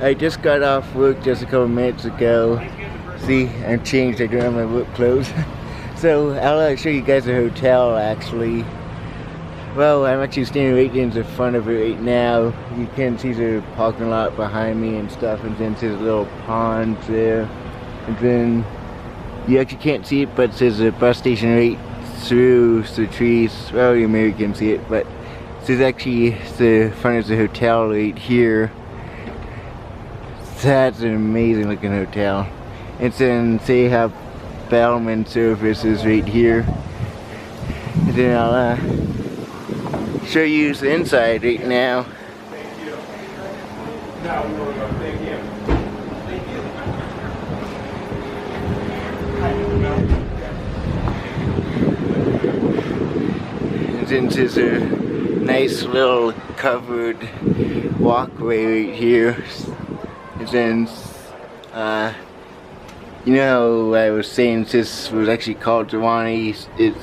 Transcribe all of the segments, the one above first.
I just got off work just a couple minutes ago. See, I'm changed. I don't have my work clothes. So I'll show you guys the hotel actually. Well, I'm actually standing right in the front of it right now. You can see the parking lot behind me and stuff, and then there's a little pond there. And then you actually can't see it, but there's a bus station right through the trees. Well, you maybe can see it, but this is actually the front of the hotel right here. That's an amazing looking hotel. And then they have bellman services right here. And then I'll show you the inside right now. And then there's a nice little covered walkway right here. And then, you know, I was saying this was actually called Giovanni. It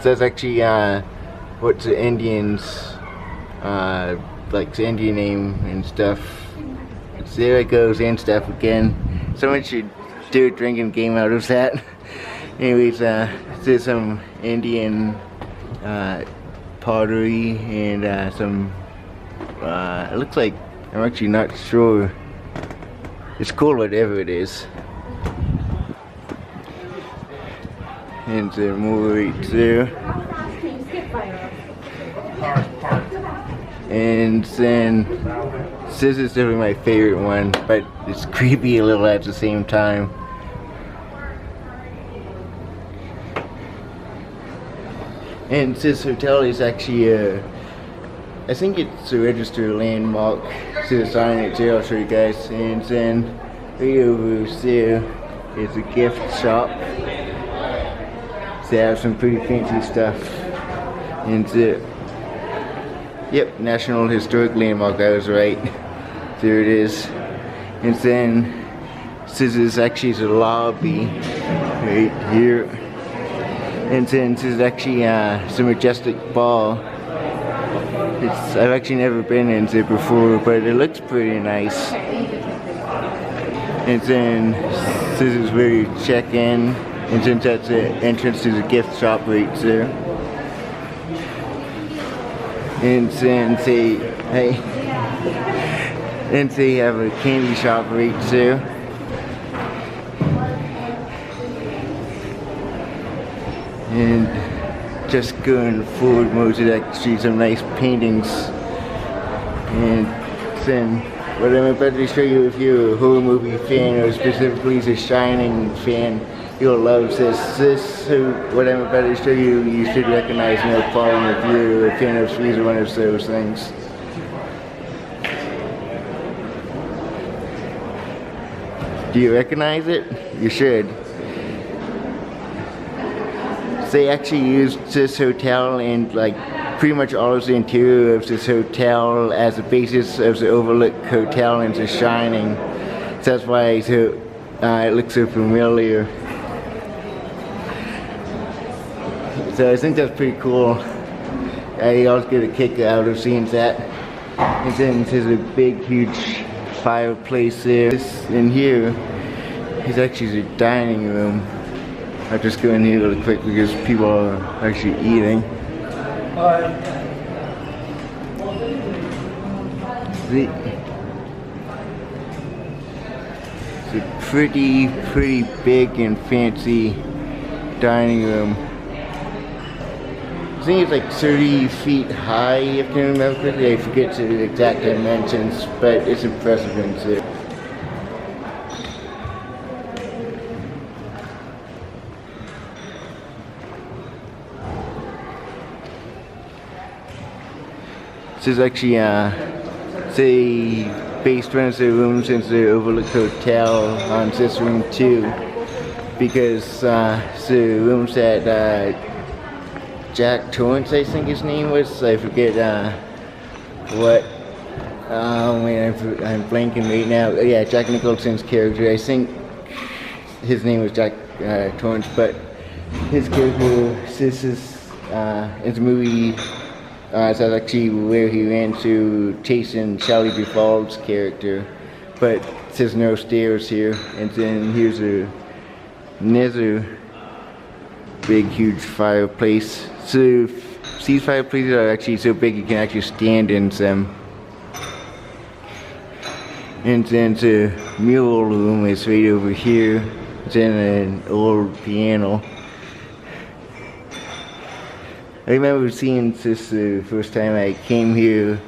says actually what the Indians, like the Indian name and stuff. So there it goes and stuff again. Someone should do a drinking game out of that. Anyways, there's some Indian pottery and some, it looks like, I'm actually not sure. It's cool whatever it is. And the more right there. And then this is definitely my favorite one, but it's creepy a little at the same time. And this hotel is actually I think it's a registered landmark. See the sign right there, I'll show you guys. And then right over there is a gift shop. They have some pretty fancy stuff. And yep, National Historic Landmark, I was right. There it is. And then this is actually the lobby right here. And then this is actually the Majestic Ball. I've actually never been in there before, but it looks pretty nice. And then this is where you check in, and then that's the entrance to the gift shop right there. And then they have a candy shop right there. And just going forward most of that, see some nice paintings. And then what I'm about to show you, if you're a horror movie fan or specifically the Shining fan, you'll love this. What I'm about to show you, you should recognize no problem if you're a fan of either one of those things. Do you recognize it? You should. They actually used this hotel and like pretty much all of the interior of this hotel as the basis of the Overlook Hotel in The Shining. So that's why it looks so familiar. So I think that's pretty cool. I always get a kick out of seeing that. And then there's a big, huge fireplace there. This in here is actually the dining room. I'll just go in here really quick because people are actually eating. See? It's a pretty big and fancy dining room. I think it's like 30 feet high, if I can remember correctly. I forget the exact dimensions, but it's impressive in there. This is actually, they based one of the rooms in the Overlook Hotel on this room too, because the rooms that Jack Torrance, I think his name was, I forget what, oh man, I'm blanking right now. Yeah, Jack Nicholson's character, I think his name was Jack Torrance, but his character, this is in the movie. So that's actually where he ran to chasing Shelley Duvall's character. but there's no stairs here. And then here's another big huge fireplace. So these fireplaces are actually so big you can actually stand in them. And then the mural room is right over here. Then an old piano. I remember seeing this the first time I came here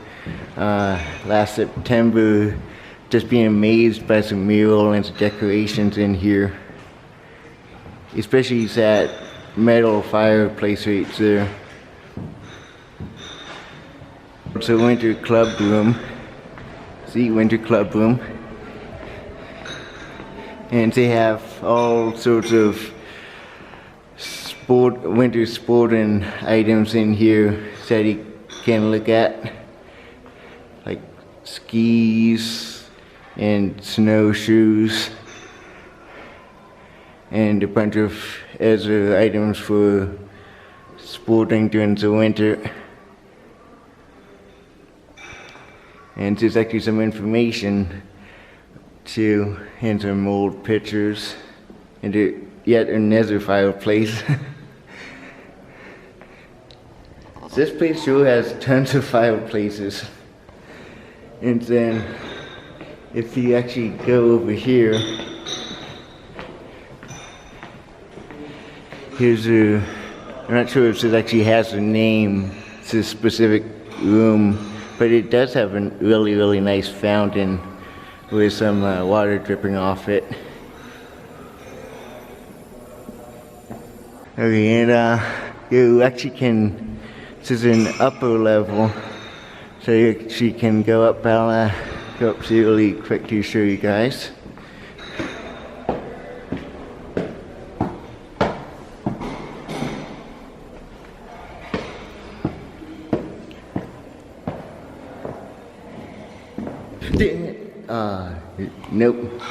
last September, just being amazed by the mural and the decorations in here. Especially that metal fireplace right there. It's a winter club room. See, winter club room. And they have all sorts of winter sporting items in here that you can look at. Like skis and snowshoes. And a bunch of other items for sporting during the winter. And there's actually some information too, and some old pictures, and yet another fireplace. This place sure has tons of fireplaces. And then if you actually go over here, here's I'm not sure if this actually has a name, this specific room, but it does have a really nice fountain with some water dripping off it. Okay, and you actually can, this is an upper level, so you actually can go up. I'll go up really quick to show you guys. Nope.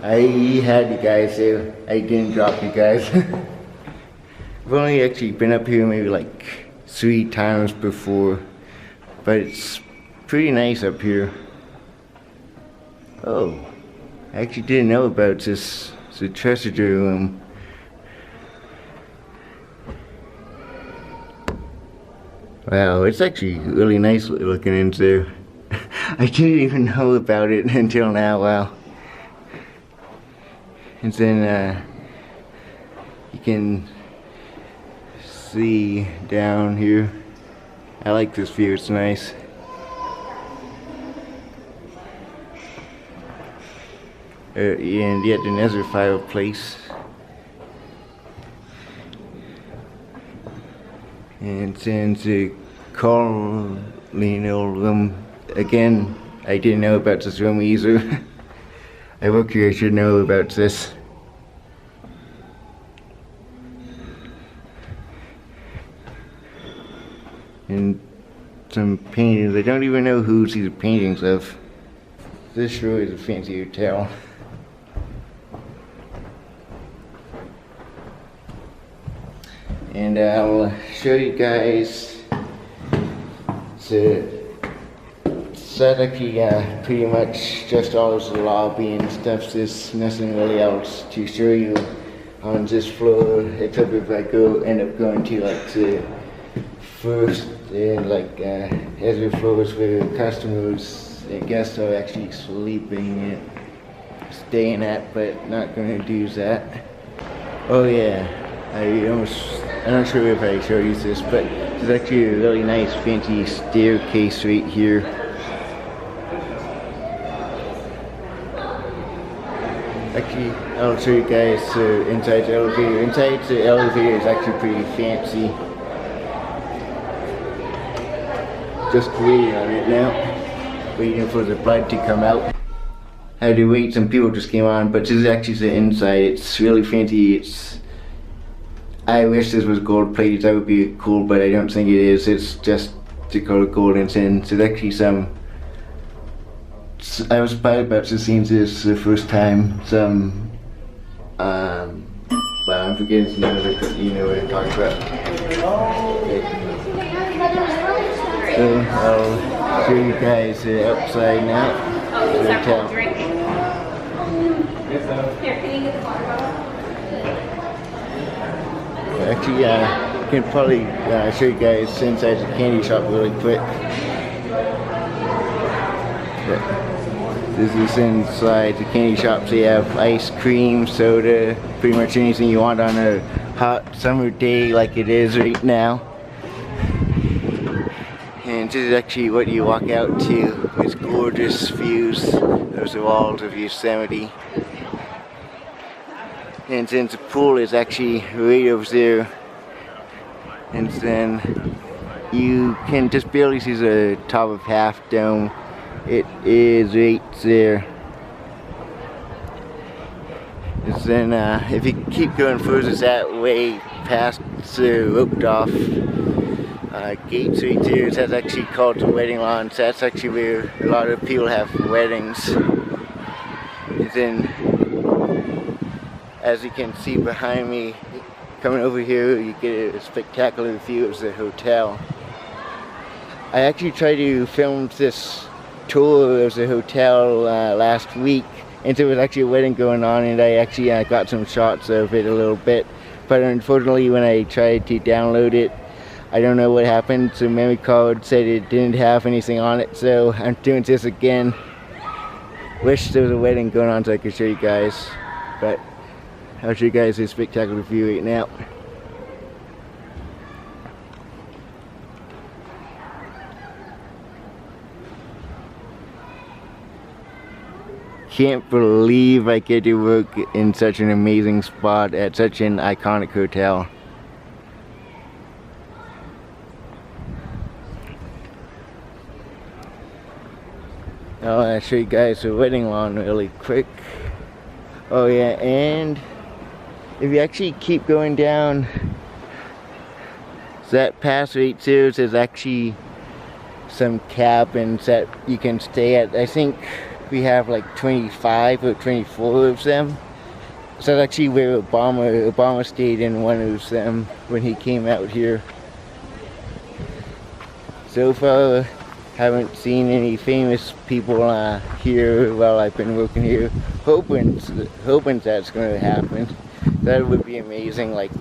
I had you guys there. I didn't drop you guys. I've only actually been up here maybe like 3 times before, but it's pretty nice up here. Oh, I actually didn't know about this, the treasure room. Wow, it's actually really nice looking in there. I didn't even know about it until now. Wow. And then you can see down here. I like this view, it's nice. And yet another fireplace. And then the colonial room. Again, I didn't know about this room either. I work here, I should know about this. And some paintings, I don't even know who these are paintings of. This sure is a fancy hotel. And I'll show you guys that's actually pretty much just all of the lobby and stuff. There's nothing really else to show you on this floor, except if I end up going to like the first other floors where customers and guests are actually sleeping and staying at, but not going to do that. Oh yeah, I'm not sure if I showed you this, but there's actually a really nice fancy staircase right here. Actually, I'll show you guys inside the elevator. Inside the elevator is actually pretty fancy. Just waiting on it now. Waiting for the blood to come out. I had to wait, some people just came on, but this is actually the inside. It's really fancy. I wish this was gold plated, that would be cool, but I don't think it is. It's just the color gold and tin. So there's actually I was surprised about to seeing this the first time. Well, I'm forgetting the name of it, but you know what I'm talking about. Okay. So I'll show you guys outside now. Oh, actually can probably show you guys inside the candy shop really quick. But this is inside the candy shop. So you have ice cream, soda, pretty much anything you want on a hot summer day like it is right now. And this is actually what you walk out to. It's gorgeous views. Those are walls of Yosemite. And since the pool is actually right over there, and then you can just barely see the top of Half Dome. It is right there. And then if you keep going further that way past the roped off gates right there, that's actually called the wedding lawn. So that's actually where a lot of people have weddings. And then, as you can see behind me, coming over here, you get a spectacular view of the hotel. I actually tried to film this tour of the hotel last week, and there was actually a wedding going on, and I actually got some shots of it a little bit. But unfortunately, when I tried to download it, I don't know what happened. The memory card said it didn't have anything on it, so I'm doing this again. Wish there was a wedding going on so I could show you guys, but I'll show you guys this spectacular view right now. Can't believe I get to work in such an amazing spot at such an iconic hotel. I'll show you guys the wedding lawn really quick. Oh yeah, and if you actually keep going down that path right there, there's actually some cabins that you can stay at. I think we have like 25 or 24 of them. So that's actually where Obama stayed in one of them when he came out here. So far, haven't seen any famous people here while I've been working here. Hoping that's going to happen. That would be amazing. Like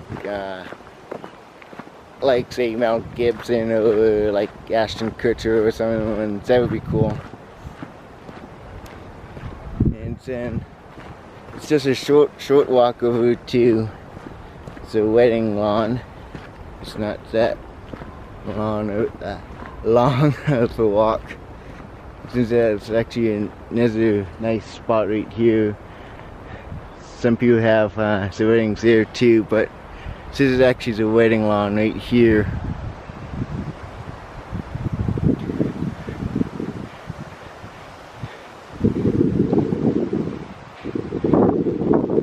say Mel Gibson or like Ashton Kutcher or something. That would be cool. And then it's just a short walk over to the wedding lawn. It's not that long of a walk. Since that's actually another nice spot right here. Some people have the weddings there too, but this is actually the wedding lawn right here.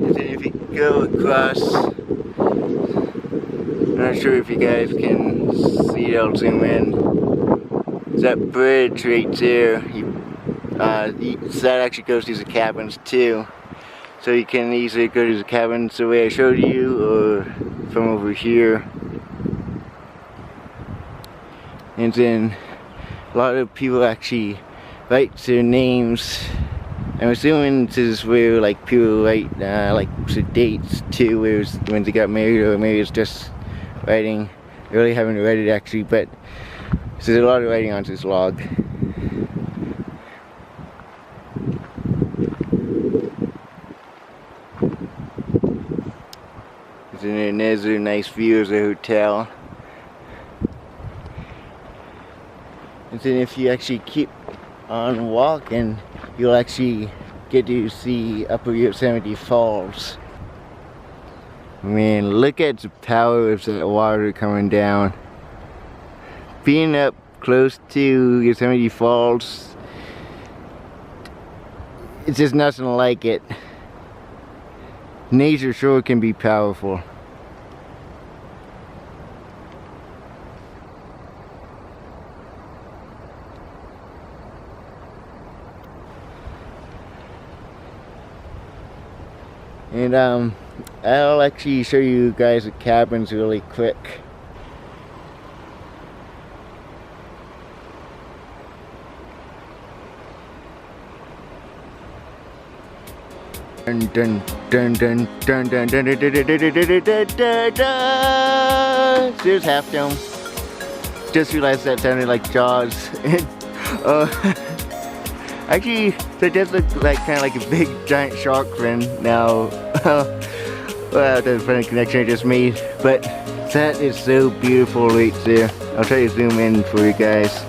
And then if you go across, I'm not sure if you guys can see it, I'll zoom in. That bridge right there, that actually goes to the cabins too. So you can easily go to the cabins the way I showed you, or from over here. And then a lot of people actually write their names. I'm assuming this is where like people write like the dates too, where when they got married, or maybe it's just writing. I really haven't read it actually, but so there's a lot of writing on this log. And there's a nice view of the hotel. And then if you actually keep on walking, you'll actually get to see Upper Yosemite Falls. Man, look at the power of the water coming down. Being up close to Yosemite Falls, it's just nothing like it. Nature sure can be powerful. And I'll actually show you guys the cabins really quick. Dun dun dun dun dun dun dun dun dun dun dun dun dun dun dun. There's Half Dome. Just realized that sounded like Jaws. Actually, that does look like kind of like a big giant shark fin now. Well, that's a funny connection I just made. But that is so beautiful right there. I'll try to zoom in for you guys.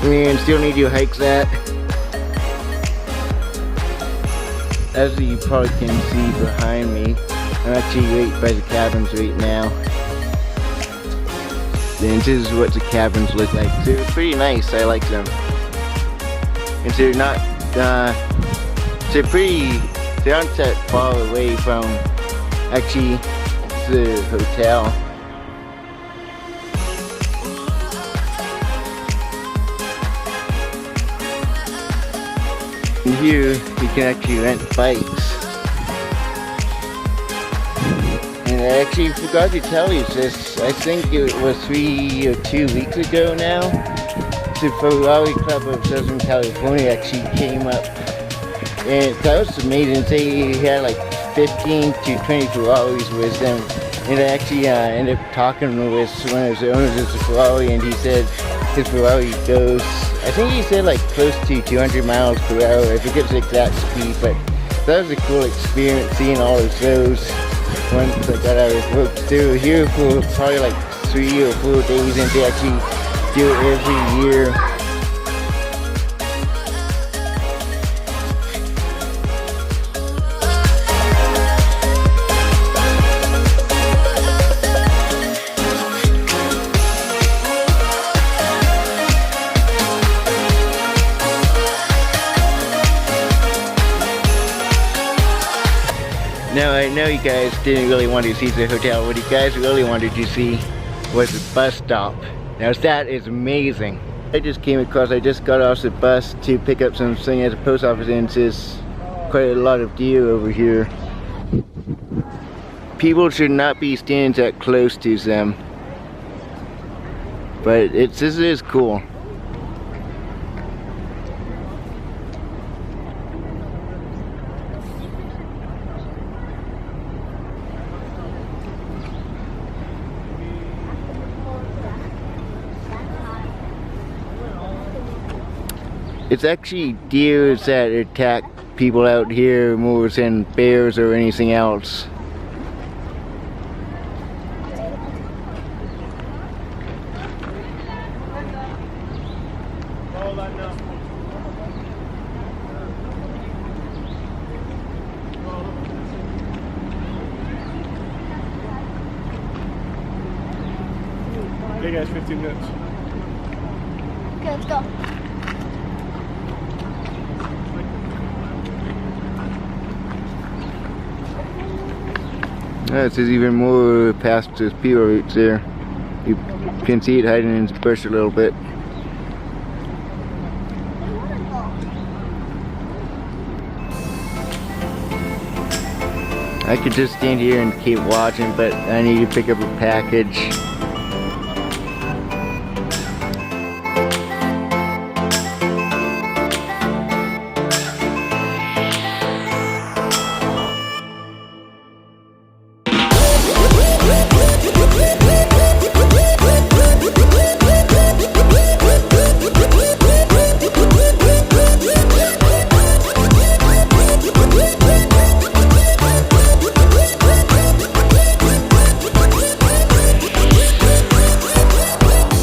And still need to hike that. As you probably can see behind me, I'm actually right by the cabins right now. And this is what the cabins look like. They're pretty nice, I like them. And they're not, they aren't that far away from actually the hotel. And here you can actually rent bikes. And I actually forgot to tell you this. I think it was 3 or 2 weeks ago now. The Ferrari Club of Southern California actually came up. And that was amazing. They had like 15 to 20 Ferraris with them. And I actually ended up talking with one of the owners of the Ferrari, and he said his Ferrari goes, I think he said like close to 200 miles per hour. I forget the exact speed, but that was a cool experience seeing all of those once I got out of work. They were here for probably like 3 or 4 days, and they actually do it every year. Now I know you guys didn't really want to see the hotel. What you guys really wanted to see was the bus stop. Now that is amazing. I just got off the bus to pick up something at the post office, and there's quite a lot of deer over here. People should not be standing that close to them. But this is cool. It's actually deer that attack people out here more than bears or anything else. Hey guys, 15 minutes. Okay, let's go. This is even more past this people right there. You can see it hiding in the bush a little bit. I could just stand here and keep watching, but I need to pick up a package.